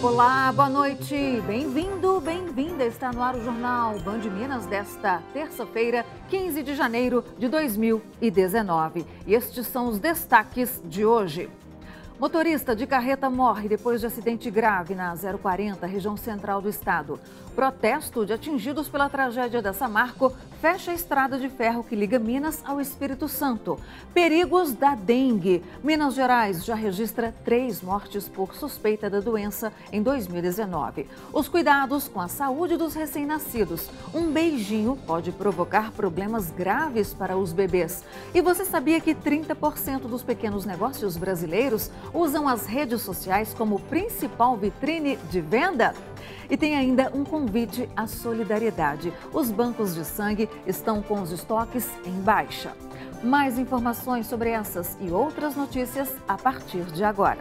Olá, boa noite. Bem-vindo, bem-vinda. Está no ar o Jornal Band Minas desta terça-feira, 15 de janeiro de 2019. E estes são os destaques de hoje. Motorista de carreta morre depois de acidente grave na 040, região central do estado. Protesto de atingidos pela tragédia da Samarco fecha a estrada de ferro que liga Minas ao Espírito Santo. Perigos da dengue. Minas Gerais já registra 3 mortes por suspeita da doença em 2019. Os cuidados com a saúde dos recém-nascidos. Um beijinho pode provocar problemas graves para os bebês. E você sabia que 30% dos pequenos negócios brasileiros usam as redes sociais como principal vitrine de venda? E tem ainda um convite à solidariedade. Os bancos de sangue estão com os estoques em baixa. Mais informações sobre essas e outras notícias a partir de agora.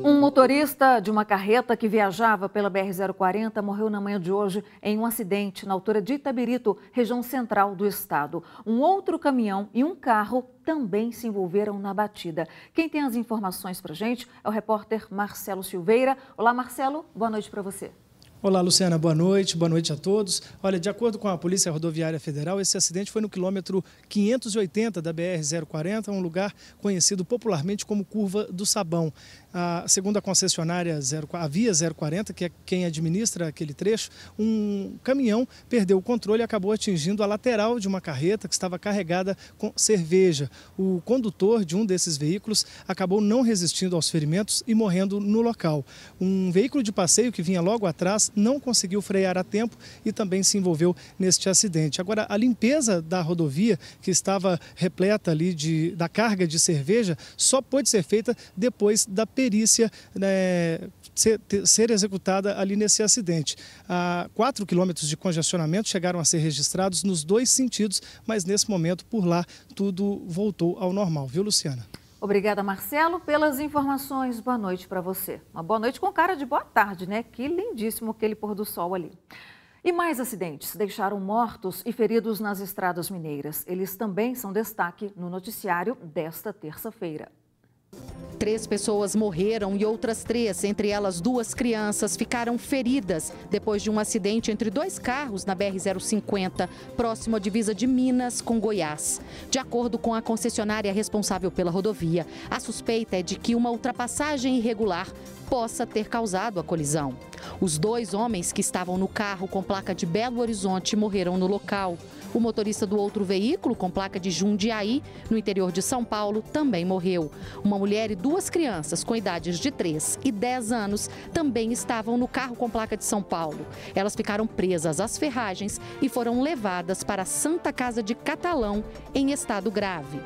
Um motorista de uma carreta que viajava pela BR-040 morreu na manhã de hoje em um acidente na altura de Itabirito, região central do estado. Um outro caminhão e um carro também se envolveram na batida. Quem tem as informações para a gente é o repórter Marcelo Silveira. Olá, Marcelo, boa noite para você. Olá, Luciana, boa noite a todos. Olha, de acordo com a Polícia Rodoviária Federal, esse acidente foi no quilômetro 580 da BR-040, um lugar conhecido popularmente como Curva do Sabão. Segundo a concessionária a Via 040, que é quem administra aquele trecho, um caminhão perdeu o controle e acabou atingindo a lateral de uma carreta que estava carregada com cerveja. O condutor de um desses veículos acabou não resistindo aos ferimentos e morrendo no local. Um veículo de passeio que vinha logo atrás não conseguiu frear a tempo e também se envolveu neste acidente. Agora, a limpeza da rodovia, que estava repleta ali da carga de cerveja, só pôde ser feita depois da perícia ser executada ali nesse acidente. 4 quilômetros de congestionamento chegaram a ser registrados nos 2 sentidos, mas nesse momento, por lá, tudo voltou ao normal, viu, Luciana? Obrigada, Marcelo, pelas informações. Boa noite para você. Uma boa noite com cara de boa tarde, né? Que lindíssimo aquele pôr do sol ali. E mais acidentes deixaram mortos e feridos nas estradas mineiras. Eles também são destaque no noticiário desta terça-feira. 3 pessoas morreram e outras 3, entre elas 2 crianças, ficaram feridas depois de um acidente entre 2 carros na BR-050, próximo à divisa de Minas com Goiás. De acordo com a concessionária responsável pela rodovia, a suspeita é de que uma ultrapassagem irregular possa ter causado a colisão. Os 2 homens que estavam no carro com placa de Belo Horizonte morreram no local. O motorista do outro veículo, com placa de Jundiaí, no interior de São Paulo, também morreu. Uma mulher e 2 crianças com idades de 3 e 10 anos também estavam no carro com placa de São Paulo. Elas ficaram presas às ferragens e foram levadas para a Santa Casa de Catalão em estado grave.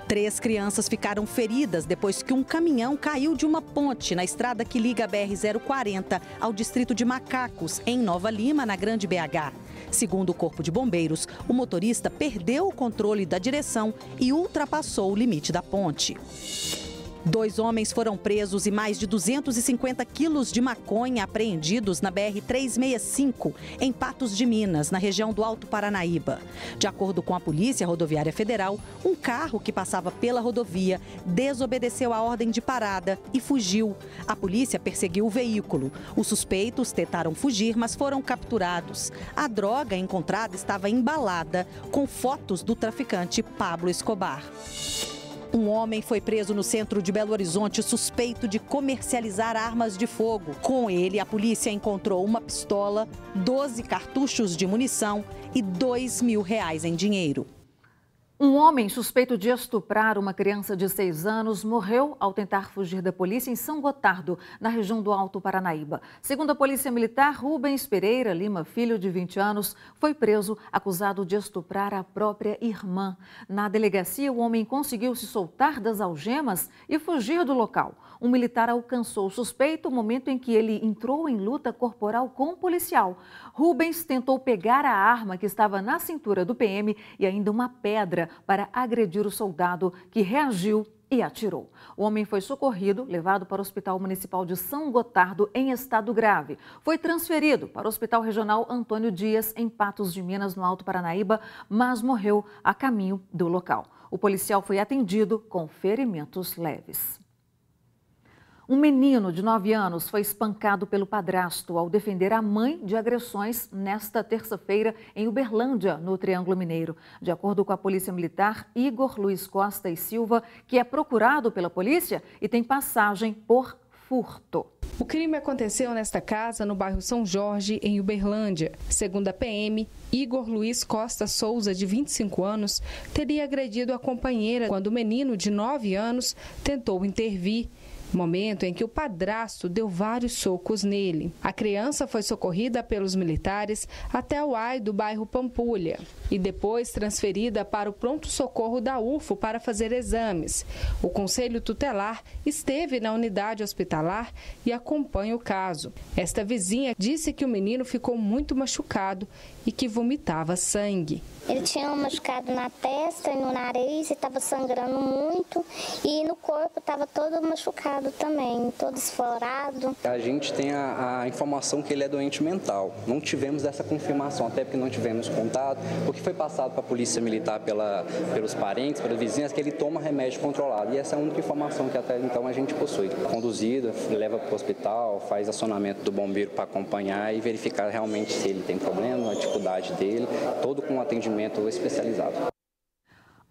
3 crianças ficaram feridas depois que um caminhão caiu de uma ponte na estrada que liga a BR-040 ao distrito de Macacos, em Nova Lima, na Grande BH. Segundo o Corpo de Bombeiros, o motorista perdeu o controle da direção e ultrapassou o limite da ponte. 2 homens foram presos e mais de 250 quilos de maconha apreendidos na BR-365, em Patos de Minas, na região do Alto Paranaíba. De acordo com a Polícia Rodoviária Federal, um carro que passava pela rodovia desobedeceu a ordem de parada e fugiu. A polícia perseguiu o veículo. Os suspeitos tentaram fugir, mas foram capturados. A droga encontrada estava embalada com fotos do traficante Pablo Escobar. Um homem foi preso no centro de Belo Horizonte suspeito de comercializar armas de fogo. Com ele, a polícia encontrou uma pistola, 12 cartuchos de munição e R$2.000 em dinheiro. Um homem suspeito de estuprar uma criança de 6 anos morreu ao tentar fugir da polícia em São Gotardo, na região do Alto Paranaíba. Segundo a Polícia Militar, Rubens Pereira Lima, filho de 20 anos, foi preso acusado de estuprar a própria irmã. Na delegacia, o homem conseguiu se soltar das algemas e fugir do local. Um militar alcançou o suspeito no momento em que ele entrou em luta corporal com o policial. Rubens tentou pegar a arma que estava na cintura do PM e ainda uma pedra para agredir o soldado, que reagiu e atirou. O homem foi socorrido, levado para o Hospital Municipal de São Gotardo em estado grave. Foi transferido para o Hospital Regional Antônio Dias, em Patos de Minas, no Alto Paranaíba, mas morreu a caminho do local. O policial foi atendido com ferimentos leves. Um menino de 9 anos foi espancado pelo padrasto ao defender a mãe de agressões nesta terça-feira em Uberlândia, no Triângulo Mineiro. De acordo com a Polícia Militar, Igor Luiz Costa e Silva, que é procurado pela polícia e tem passagem por furto. O crime aconteceu nesta casa, no bairro São Jorge, em Uberlândia. Segundo a PM, Igor Luiz Costa Souza, de 25 anos, teria agredido a companheira quando o menino, de 9 anos, tentou intervir. Momento em que o padrasto deu vários socos nele. A criança foi socorrida pelos militares até o AI do bairro Pampulha e depois transferida para o pronto-socorro da UFO para fazer exames. O Conselho Tutelar esteve na unidade hospitalar e acompanha o caso. Esta vizinha disse que o menino ficou muito machucado e que vomitava sangue. Ele tinha um machucado na testa e no nariz e estava sangrando muito e no corpo estava todo machucado também, todo esfolado. A gente tem a informação que ele é doente mental. Não tivemos essa confirmação, até porque não tivemos contato. O que foi passado para a Polícia Militar pelos parentes, pelas vizinhas, que ele toma remédio controlado. E essa é a única informação que até então a gente possui. Conduzido, leva para o hospital, faz acionamento do bombeiro para acompanhar e verificar realmente se ele tem problema, a dificuldade dele, todo com atendimento especializado.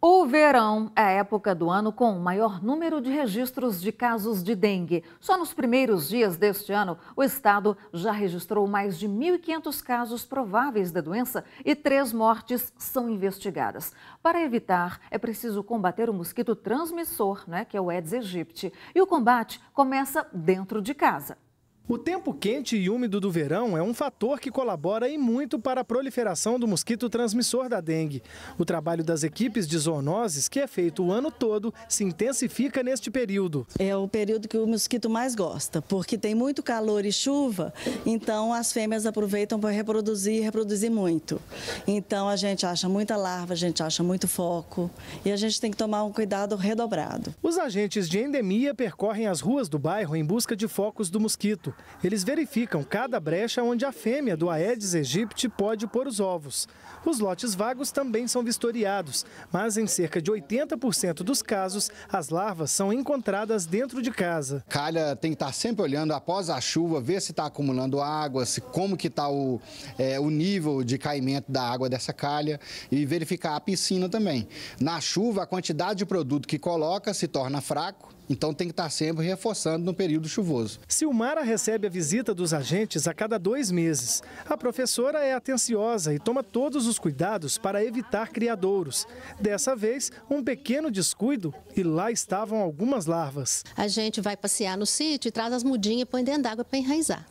O verão é a época do ano com o maior número de registros de casos de dengue. Só nos primeiros dias deste ano, o estado já registrou mais de 1.500 casos prováveis da doença e 3 mortes são investigadas. Para evitar, é preciso combater o mosquito transmissor, que é o Aedes aegypti. E o combate começa dentro de casa. O tempo quente e úmido do verão é um fator que colabora e muito para a proliferação do mosquito transmissor da dengue. O trabalho das equipes de zoonoses, que é feito o ano todo, se intensifica neste período. É o período que o mosquito mais gosta, porque tem muito calor e chuva, então as fêmeas aproveitam para reproduzir muito. Então a gente acha muita larva, a gente acha muito foco e a gente tem que tomar um cuidado redobrado. Os agentes de endemia percorrem as ruas do bairro em busca de focos do mosquito. Eles verificam cada brecha onde a fêmea do Aedes aegypti pode pôr os ovos. Os lotes vagos também são vistoriados, mas em cerca de 80% dos casos, as larvas são encontradas dentro de casa. Calha tem que estar sempre olhando após a chuva, ver se está acumulando água, como que está o nível de caimento da água dessa calha e verificar a piscina também. Na chuva, a quantidade de produto que coloca se torna fraco. Então tem que estar sempre reforçando no período chuvoso. Silmara recebe a visita dos agentes a cada 2 meses. A professora é atenciosa e toma todos os cuidados para evitar criadouros. Dessa vez, um pequeno descuido e lá estavam algumas larvas. A gente vai passear no sítio e traz as mudinhas e põe dentro d'água para enraizar.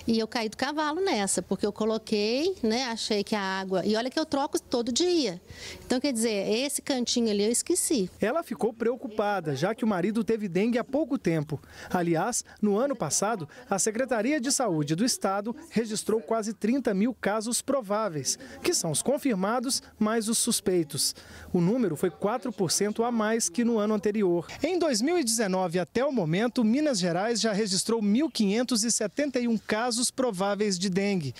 E eu caí do cavalo nessa, porque eu coloquei, achei que a água... E olha que eu troco todo dia. Então, quer dizer, esse cantinho ali eu esqueci. Ela ficou preocupada, já que o marido teve dengue há pouco tempo. Aliás, no ano passado, a Secretaria de Saúde do Estado registrou quase 30 mil casos prováveis, que são os confirmados mais os suspeitos. O número foi 4% a mais que no ano anterior. Em 2019, até o momento, Minas Gerais já registrou 1.571 casos prováveis de dengue.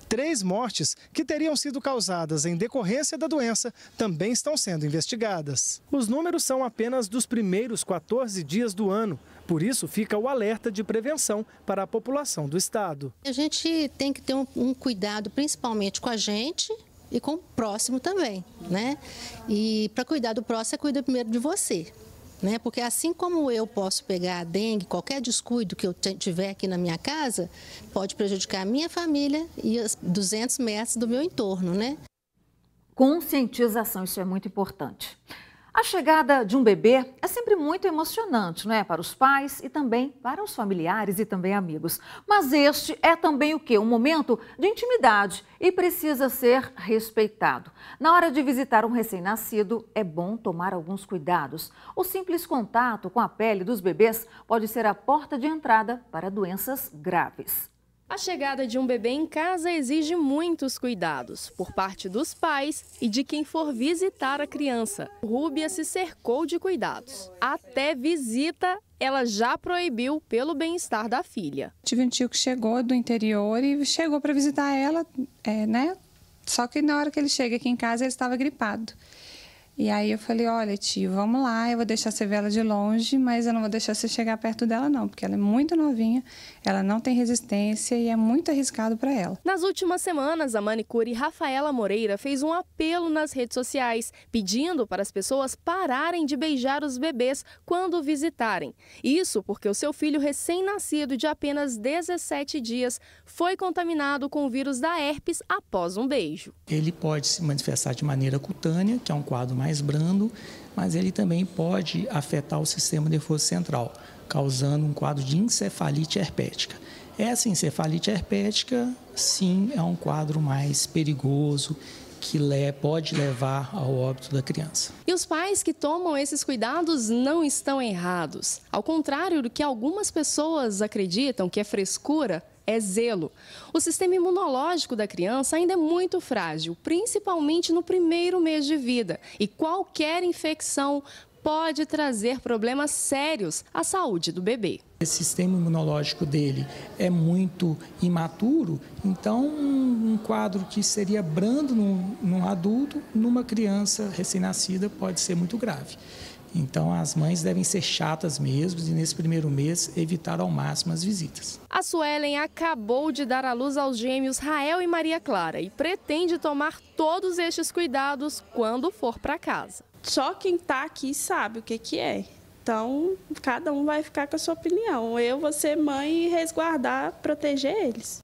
3 mortes que teriam sido causadas em decorrência da doença também estão sendo investigadas. Os números são apenas dos primeiros 14 dias do ano. Por isso, fica o alerta de prevenção para a população do estado. A gente tem que ter um cuidado principalmente com a gente e com o próximo também, E para cuidar do próximo, você cuida primeiro de você. Porque assim como eu posso pegar a dengue, qualquer descuido que eu tiver aqui na minha casa, pode prejudicar a minha família e os 200 metros do meu entorno, Conscientização, isso é muito importante. A chegada de um bebê é sempre muito emocionante, para os pais e também para os familiares e também amigos. Mas este é também o quê? Um momento de intimidade e precisa ser respeitado. Na hora de visitar um recém-nascido, é bom tomar alguns cuidados. O simples contato com a pele dos bebês pode ser a porta de entrada para doenças graves. A chegada de um bebê em casa exige muitos cuidados por parte dos pais e de quem for visitar a criança. Rúbia se cercou de cuidados. Até visita ela já proibiu pelo bem-estar da filha. Tive um tio que chegou do interior e chegou para visitar ela, né? Só que na hora que ele chega aqui em casa, ele estava gripado. E aí eu falei, olha tio, vamos lá, eu vou deixar você ver ela de longe, mas eu não vou deixar você chegar perto dela não, porque ela é muito novinha, ela não tem resistência e é muito arriscado para ela. Nas últimas semanas, a manicure Rafaela Moreira fez um apelo nas redes sociais, pedindo para as pessoas pararem de beijar os bebês quando visitarem. Isso porque o seu filho recém-nascido de apenas 17 dias foi contaminado com o vírus da herpes após um beijo. Ele pode se manifestar de maneira cutânea, que é um quadro mais brando, mas ele também pode afetar o sistema nervoso central, causando um quadro de encefalite herpética. Essa encefalite herpética, sim, é um quadro mais perigoso, que pode levar ao óbito da criança. E os pais que tomam esses cuidados não estão errados. Ao contrário do que algumas pessoas acreditam que é frescura, é zelo. O sistema imunológico da criança ainda é muito frágil, principalmente no primeiro mês de vida. E qualquer infecção pode trazer problemas sérios à saúde do bebê. Esse sistema imunológico dele é muito imaturo, então um quadro que seria brando num adulto, numa criança recém-nascida pode ser muito grave. Então, as mães devem ser chatas mesmo e, nesse primeiro mês, evitar ao máximo as visitas. A Suelen acabou de dar à luz aos gêmeos Rael e Maria Clara e pretende tomar todos estes cuidados quando for para casa. Só quem está aqui sabe o que é. Então, cada um vai ficar com a sua opinião. Eu vou ser mãe e resguardar, proteger eles.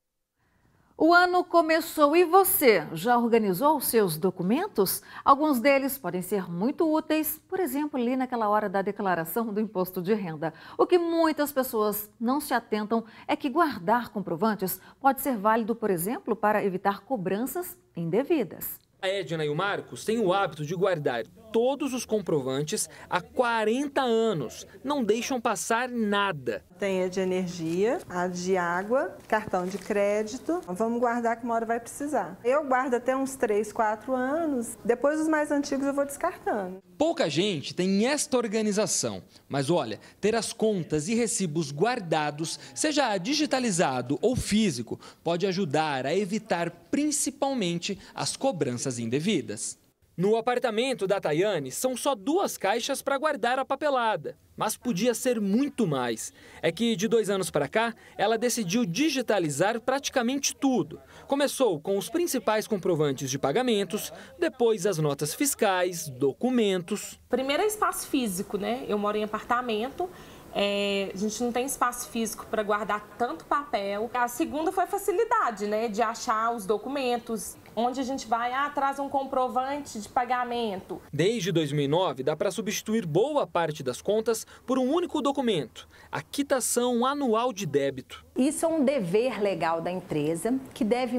O ano começou e você já organizou os seus documentos? Alguns deles podem ser muito úteis, por exemplo, ali naquela hora da declaração do imposto de renda. O que muitas pessoas não se atentam é que guardar comprovantes pode ser válido, por exemplo, para evitar cobranças indevidas. A Edna e o Marcos têm o hábito de guardar todos os comprovantes há 40 anos. Não deixam passar nada. Tem a de energia, a de água, cartão de crédito. Vamos guardar que uma hora vai precisar. Eu guardo até uns 3, 4 anos. Depois os mais antigos eu vou descartando. Pouca gente tem esta organização. Mas olha, ter as contas e recibos guardados, seja digitalizado ou físico, pode ajudar a evitar principalmente as cobranças indevidas. No apartamento da Tayane, são só 2 caixas para guardar a papelada. Mas podia ser muito mais. É que de 2 anos para cá, ela decidiu digitalizar praticamente tudo. Começou com os principais comprovantes de pagamentos, depois as notas fiscais, documentos. Primeiro é espaço físico, né? Eu moro em apartamento. A gente não tem espaço físico para guardar tanto papel. A segunda foi a facilidade, né, de achar os documentos. Onde a gente vai, traz um comprovante de pagamento. Desde 2009, dá para substituir boa parte das contas por um único documento, a quitação anual de débito. Isso é um dever legal da empresa, que deve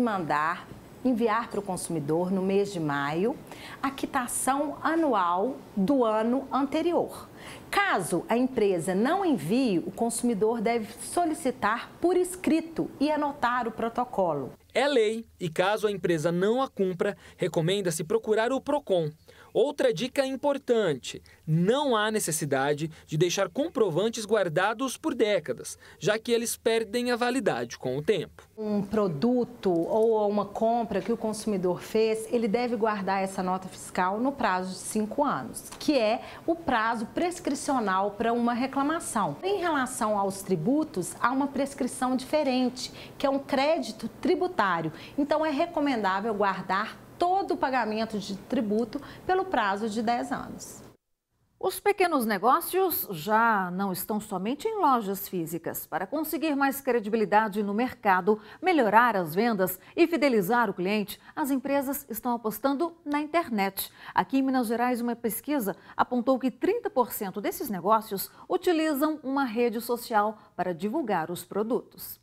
enviar para o consumidor no mês de maio a quitação anual do ano anterior. Caso a empresa não envie, o consumidor deve solicitar por escrito e anotar o protocolo. É lei e, caso a empresa não a cumpra, recomenda-se procurar o PROCON. Outra dica importante: não há necessidade de deixar comprovantes guardados por décadas, já que eles perdem a validade com o tempo. Um produto ou uma compra que o consumidor fez, ele deve guardar essa nota fiscal no prazo de 5 anos, que é o prazo prescricional para uma reclamação. Em relação aos tributos, há uma prescrição diferente, que é um crédito tributário. Então, é recomendável guardar todo o pagamento de tributo pelo prazo de 10 anos. Os pequenos negócios já não estão somente em lojas físicas. Para conseguir mais credibilidade no mercado, melhorar as vendas e fidelizar o cliente, as empresas estão apostando na internet. Aqui em Minas Gerais, uma pesquisa apontou que 30% desses negócios utilizam uma rede social para divulgar os produtos.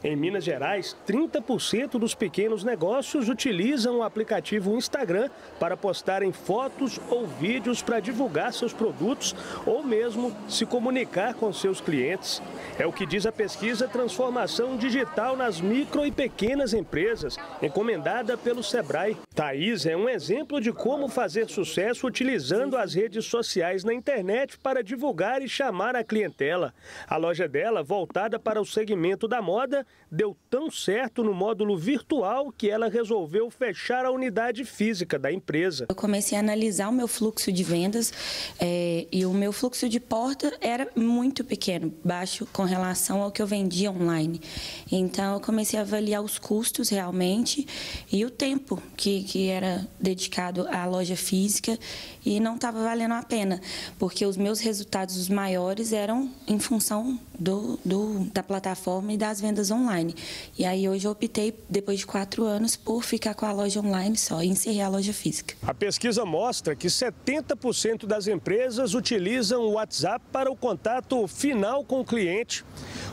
Em Minas Gerais, 30% dos pequenos negócios utilizam o aplicativo Instagram para postarem fotos ou vídeos para divulgar seus produtos ou mesmo se comunicar com seus clientes. É o que diz a pesquisa Transformação Digital nas Micro e Pequenas Empresas, encomendada pelo Sebrae. Thaís é um exemplo de como fazer sucesso utilizando as redes sociais na internet para divulgar e chamar a clientela. A loja dela, voltada para o segmento da moda, deu tão certo no módulo virtual que ela resolveu fechar a unidade física da empresa. Eu comecei a analisar o meu fluxo de vendas e o meu fluxo de porta era muito pequeno, baixo com relação ao que eu vendia online. Então, eu comecei a avaliar os custos realmente e o tempo que era dedicado à loja física e não estava valendo a pena, porque os meus resultados os maiores eram em função da plataforma e das vendas online. E aí hoje eu optei, depois de 4 anos, por ficar com a loja online só e encerrei a loja física. A pesquisa mostra que 70% das empresas utilizam o WhatsApp para o contato final com o cliente.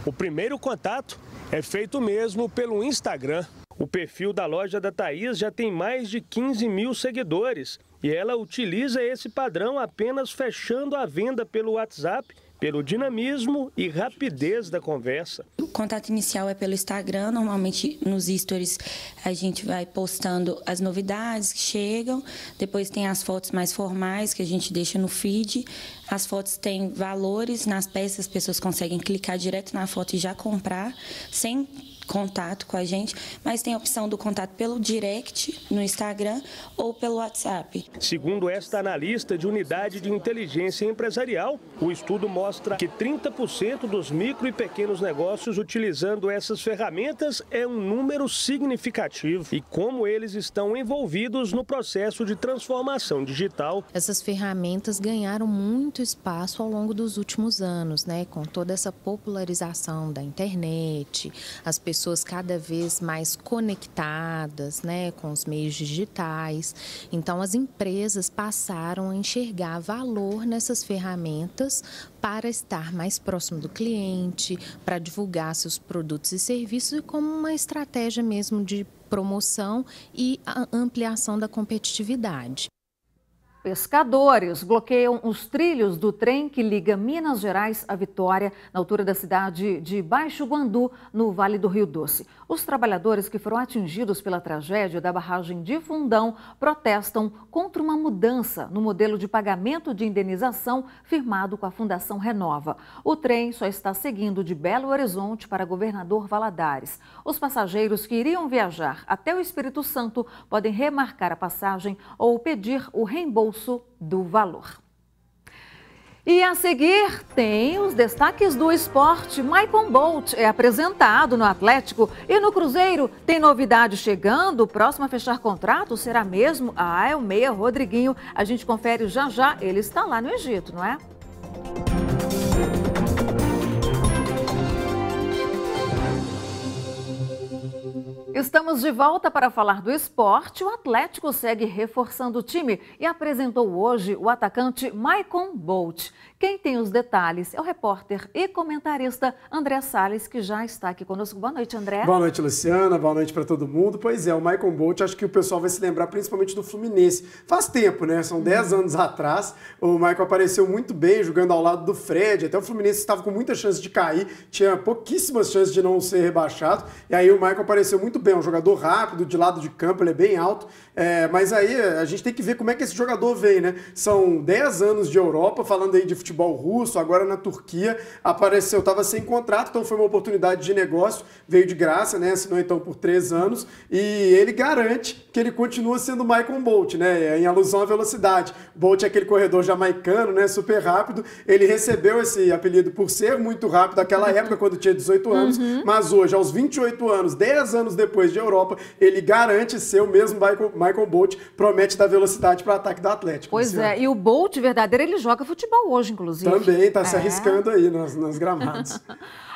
O primeiro contato é feito mesmo pelo Instagram. O perfil da loja da Thaís já tem mais de 15 mil seguidores e ela utiliza esse padrão apenas fechando a venda pelo WhatsApp, pelo dinamismo e rapidez da conversa. O contato inicial é pelo Instagram, normalmente nos stories a gente vai postando as novidades que chegam, depois tem as fotos mais formais que a gente deixa no feed, as fotos têm valores nas peças, as pessoas conseguem clicar direto na foto e já comprar, sem contato com a gente, mas tem a opção do contato pelo direct no Instagram ou pelo WhatsApp. Segundo esta analista de unidade de inteligência empresarial, o estudo mostra que 30% dos micro e pequenos negócios utilizando essas ferramentas é um número significativo e como eles estão envolvidos no processo de transformação digital. Essas ferramentas ganharam muito espaço ao longo dos últimos anos, né? Com toda essa popularização da internet, as pessoas cada vez mais conectadas, né, com os meios digitais. Então, as empresas passaram a enxergar valor nessas ferramentas para estar mais próximo do cliente, para divulgar seus produtos e serviços e como uma estratégia mesmo de promoção e a ampliação da competitividade. Pescadores bloqueiam os trilhos do trem que liga Minas Gerais a Vitória, na altura da cidade de Baixo Guandu, no Vale do Rio Doce. Os trabalhadores que foram atingidos pela tragédia da barragem de Fundão protestam contra uma mudança no modelo de pagamento de indenização firmado com a Fundação Renova. O trem só está seguindo de Belo Horizonte para Governador Valadares. Os passageiros que iriam viajar até o Espírito Santo podem remarcar a passagem ou pedir o reembolso do valor. E a seguir tem os destaques do esporte. Maicon Bolt é apresentado no Atlético e no Cruzeiro tem novidade chegando. O próximo a fechar contrato será mesmo o meia Rodriguinho. A gente confere já já, ele está lá no Egito, não é? Estamos de volta para falar do esporte. O Atlético segue reforçando o time e apresentou hoje o atacante Maicon Bolt. Quem tem os detalhes é o repórter e comentarista André Salles, que já está aqui conosco. Boa noite, André. Boa noite, Luciana. Boa noite para todo mundo. Pois é, o Maicon Bolt, acho que o pessoal vai se lembrar principalmente do Fluminense. Faz tempo, né? São 10 anos atrás. O Maicon apareceu muito bem jogando ao lado do Fred. Até o Fluminense estava com muita chance de cair. Tinha pouquíssimas chances de não ser rebaixado. E aí o Maicon apareceu muito bem. Um jogador rápido, de lado de campo, ele é bem alto. Mas aí a gente tem que ver como é que esse jogador vem, né? São 10 anos de Europa, falando aí de futebol russo, agora na Turquia, apareceu, estava sem contrato, então foi uma oportunidade de negócio, veio de graça, né? Assinou então por 3 anos, e ele garante que ele continua sendo Maicon Bolt, né? Em alusão à velocidade. Bolt é aquele corredor jamaicano, né? Super rápido. Ele recebeu esse apelido por ser muito rápido naquela época, quando tinha 18 anos, mas hoje, aos 28 anos, 10 anos depois de Europa, ele garante ser o mesmo Maicon Bolt, promete dar velocidade para o ataque do Atlético. Pois é, e o Bolt verdadeiro, ele joga futebol hoje, inclusive. Também, está se arriscando aí nos gramados.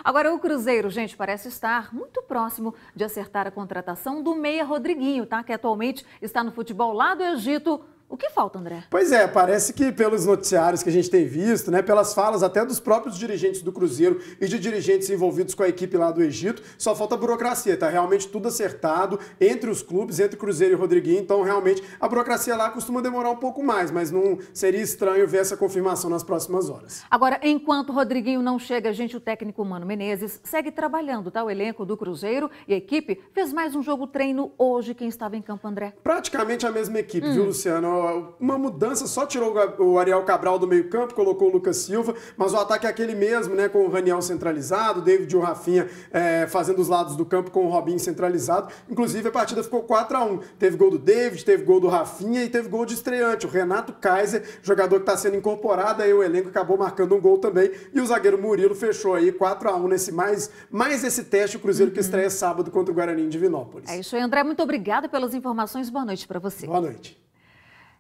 Agora, o Cruzeiro, gente, parece estar muito próximo de acertar a contratação do meia Rodriguinho, tá? Que atualmente está no futebol lá do Egito. O que falta, André? Pois é, parece que pelos noticiários que a gente tem visto, né, pelas falas até dos próprios dirigentes do Cruzeiro e de dirigentes envolvidos com a equipe lá do Egito, só falta burocracia, tá realmente tudo acertado entre os clubes, entre Cruzeiro e Rodriguinho, então realmente a burocracia lá costuma demorar um pouco mais, mas não seria estranho ver essa confirmação nas próximas horas. Agora, enquanto o Rodriguinho não chega, o técnico Mano Menezes segue trabalhando, tá? O elenco do Cruzeiro e a equipe fez mais um jogo-treino hoje. Quem estava em campo, André? Praticamente a mesma equipe, viu, Luciano? Uma mudança, só tirou o Ariel Cabral do meio-campo, colocou o Lucas Silva, mas o ataque é aquele mesmo, né? Com o Raniel centralizado, o David e o Rafinha fazendo os lados do campo com o Robinho centralizado. Inclusive, a partida ficou 4-1. Teve gol do David, teve gol do Rafinha e teve gol de estreante. O Renato Kaiser, jogador que está sendo incorporado, aí o elenco acabou marcando um gol também. E o zagueiro Murilo fechou aí 4-1 nesse mais esse teste, o Cruzeiro que estreia sábado contra o Guarani em Divinópolis. É isso aí, André. Muito obrigada pelas informações. Boa noite para você. Boa noite.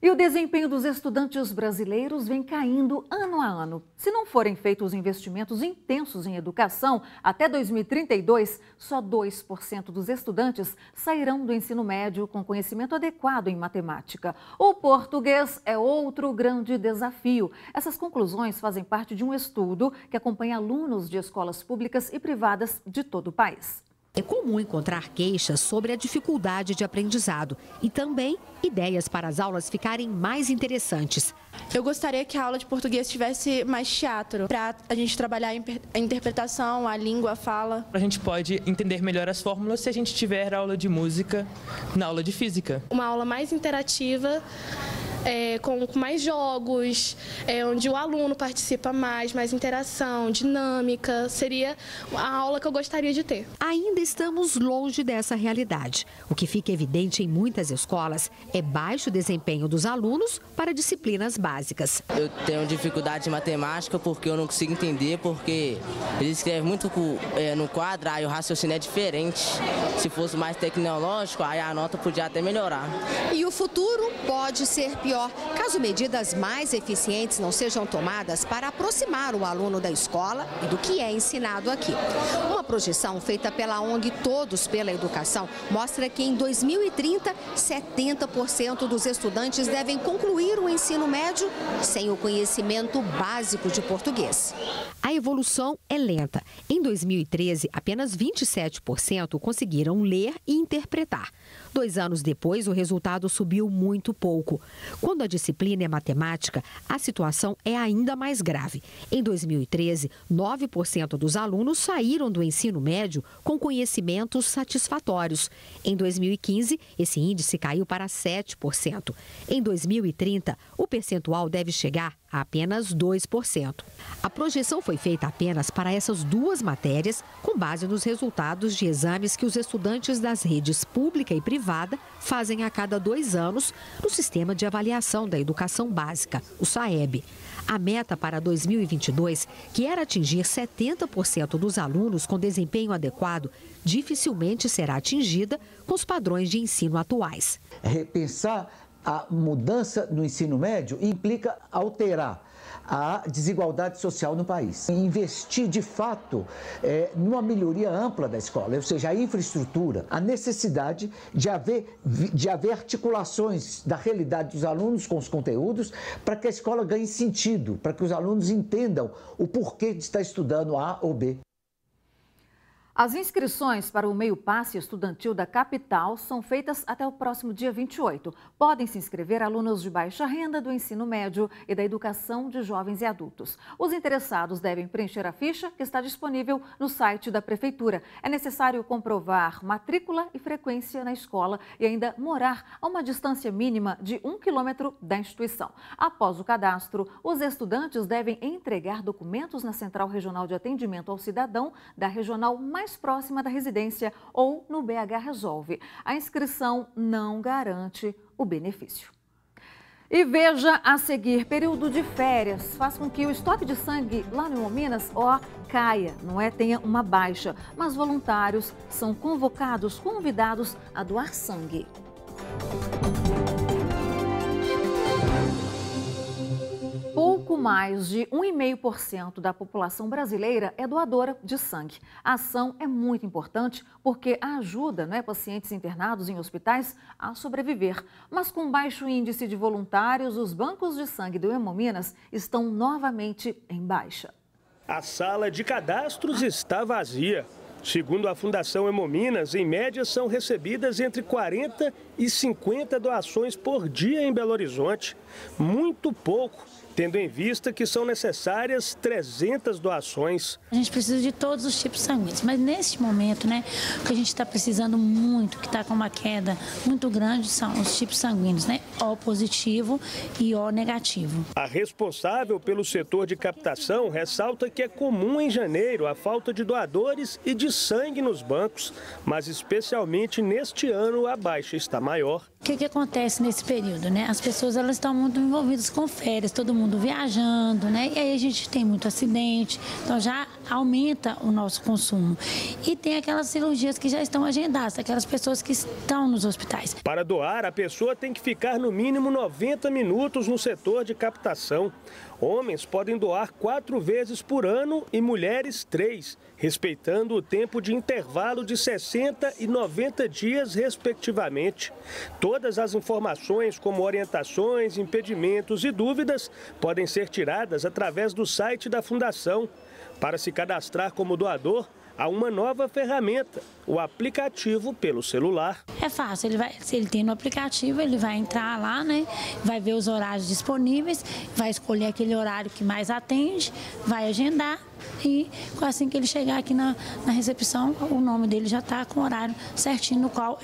E o desempenho dos estudantes brasileiros vem caindo ano a ano. Se não forem feitos investimentos intensos em educação, até 2032, só 2% dos estudantes sairão do ensino médio com conhecimento adequado em matemática. O português é outro grande desafio. Essas conclusões fazem parte de um estudo que acompanha alunos de escolas públicas e privadas de todo o país. É comum encontrar queixas sobre a dificuldade de aprendizado e também ideias para as aulas ficarem mais interessantes. Eu gostaria que a aula de português tivesse mais teatro, para a gente trabalhar a interpretação, a língua, a fala. A gente pode entender melhor as fórmulas se a gente tiver aula de música na aula de física. Uma aula mais interativa, com mais jogos, onde o aluno participa mais interação, dinâmica, seria a aula que eu gostaria de ter. Ainda estamos longe dessa realidade. O que fica evidente em muitas escolas é baixo desempenho dos alunos para disciplinas básicas. Eu tenho dificuldade em matemática porque eu não consigo entender, porque eles escrevem muito no quadro, aí o raciocínio é diferente. Se fosse mais tecnológico, aí a nota podia até melhorar. E o futuro pode ser pior, caso medidas mais eficientes não sejam tomadas para aproximar o aluno da escola e do que é ensinado aqui. Uma projeção feita pela ONG Todos pela Educação mostra que em 2030, 70% dos estudantes devem concluir o ensino médio sem o conhecimento básico de português. A evolução é lenta. Em 2013, apenas 27% conseguiram ler e interpretar. 2 anos depois, o resultado subiu muito pouco. Quando a disciplina é matemática, a situação é ainda mais grave. Em 2013, 9% dos alunos saíram do ensino médio com conhecimentos satisfatórios. Em 2015, esse índice caiu para 7%. Em 2030, o percentual deve chegar a apenas 2%. A projeção foi feita apenas para essas 2 matérias, com base nos resultados de exames que os estudantes das redes pública e privada fazem a cada 2 anos no Sistema de Avaliação da Educação Básica, o SAEB. A meta para 2022, que era atingir 70% dos alunos com desempenho adequado, dificilmente será atingida com os padrões de ensino atuais. Repensar a mudança no ensino médio implica alterar a desigualdade social no país. Investir, de fato, numa melhoria ampla da escola, ou seja, a infraestrutura, a necessidade de haver articulações da realidade dos alunos com os conteúdos para que a escola ganhe sentido, para que os alunos entendam o porquê de estar estudando A ou B. As inscrições para o meio passe estudantil da capital são feitas até o próximo dia 28. Podem se inscrever alunos de baixa renda do ensino médio e da educação de jovens e adultos. Os interessados devem preencher a ficha que está disponível no site da Prefeitura. É necessário comprovar matrícula e frequência na escola e ainda morar a uma distância mínima de 1 quilômetro da instituição. Após o cadastro, os estudantes devem entregar documentos na Central Regional de Atendimento ao Cidadão da regional mais próxima da residência ou no BH Resolve. A inscrição não garante o benefício. E veja a seguir, período de férias faz com que o estoque de sangue lá no Minas caia, tenha uma baixa. Mas voluntários são convidados a doar sangue. Pouco mais de 1,5% da população brasileira é doadora de sangue. A ação é muito importante porque ajuda, pacientes internados em hospitais a sobreviver. Mas com baixo índice de voluntários, os bancos de sangue do Hemominas estão novamente em baixa. A sala de cadastros está vazia. Segundo a Fundação Hemominas, em média são recebidas entre 40 e 50 doações por dia em Belo Horizonte. Muito pouco, tendo em vista que são necessárias 300 doações. A gente precisa de todos os tipos sanguíneos, mas neste momento, o que a gente está precisando muito, que está com uma queda muito grande, são os tipos sanguíneos, O positivo e O negativo. A responsável pelo setor de captação ressalta que é comum em janeiro a falta de doadores e de sangue nos bancos, mas especialmente neste ano a baixa está maior. O que acontece nesse período, As pessoas elas estão muito envolvidas com férias, todo mundo viajando, E aí a gente tem muito acidente, então já aumenta o nosso consumo. E tem aquelas cirurgias que já estão agendadas, aquelas pessoas que estão nos hospitais. Para doar, a pessoa tem que ficar no mínimo 90 minutos no setor de captação. Homens podem doar 4 vezes por ano e mulheres 3, respeitando o tempo de intervalo de 60 e 90 dias, respectivamente. Todas as informações, como orientações, impedimentos e dúvidas, podem ser tiradas através do site da Fundação. Para se cadastrar como doador, há uma nova ferramenta, o aplicativo pelo celular. É fácil, se ele tem no aplicativo, ele vai entrar lá, vai ver os horários disponíveis, vai escolher aquele horário que mais atende, vai agendar e assim que ele chegar aqui na recepção, o nome dele já está com o horário certinho no qual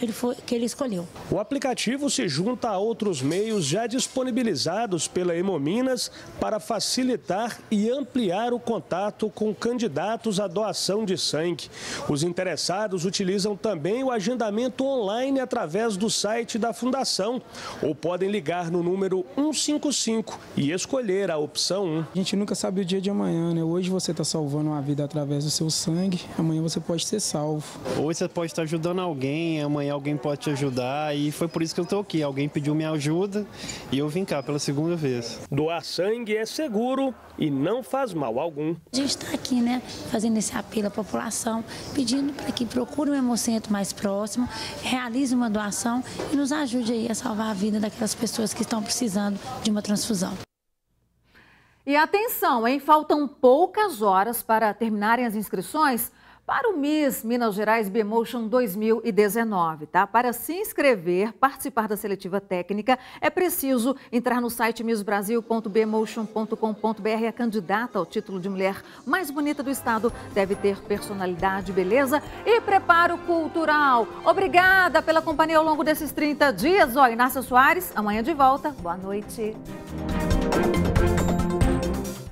que ele escolheu. O aplicativo se junta a outros meios já disponibilizados pela Hemominas para facilitar e ampliar o contato com candidatos à doação de sangue. Os interessados utilizam também o agendamento online através do site da Fundação ou podem ligar no número 155 e escolher a opção 1. A gente nunca sabe o dia de amanhã, Hoje você está salvando uma vida através do seu sangue, amanhã você pode ser salvo. Hoje você pode estar ajudando alguém, amanhã alguém pode te ajudar e foi por isso que eu estou aqui. Alguém pediu minha ajuda e eu vim cá pela segunda vez. Doar sangue é seguro e não faz mal algum. A gente está aqui, fazendo esse apelo à população, pedindo para que procure um hemocentro mais próximo, realize uma doação e nos ajude aí a salvar a vida daquelas pessoas que estão precisando de uma transfusão. E atenção, hein? Faltam poucas horas para terminarem as inscrições para o Miss Minas Gerais B-Motion 2019, tá? Para se inscrever, participar da seletiva técnica, é preciso entrar no site missbrasil.bmotion.com.br. A candidata ao título de mulher mais bonita do estado deve ter personalidade, beleza e preparo cultural. Obrigada pela companhia ao longo desses 30 dias. Inácia Soares, amanhã de volta. Boa noite.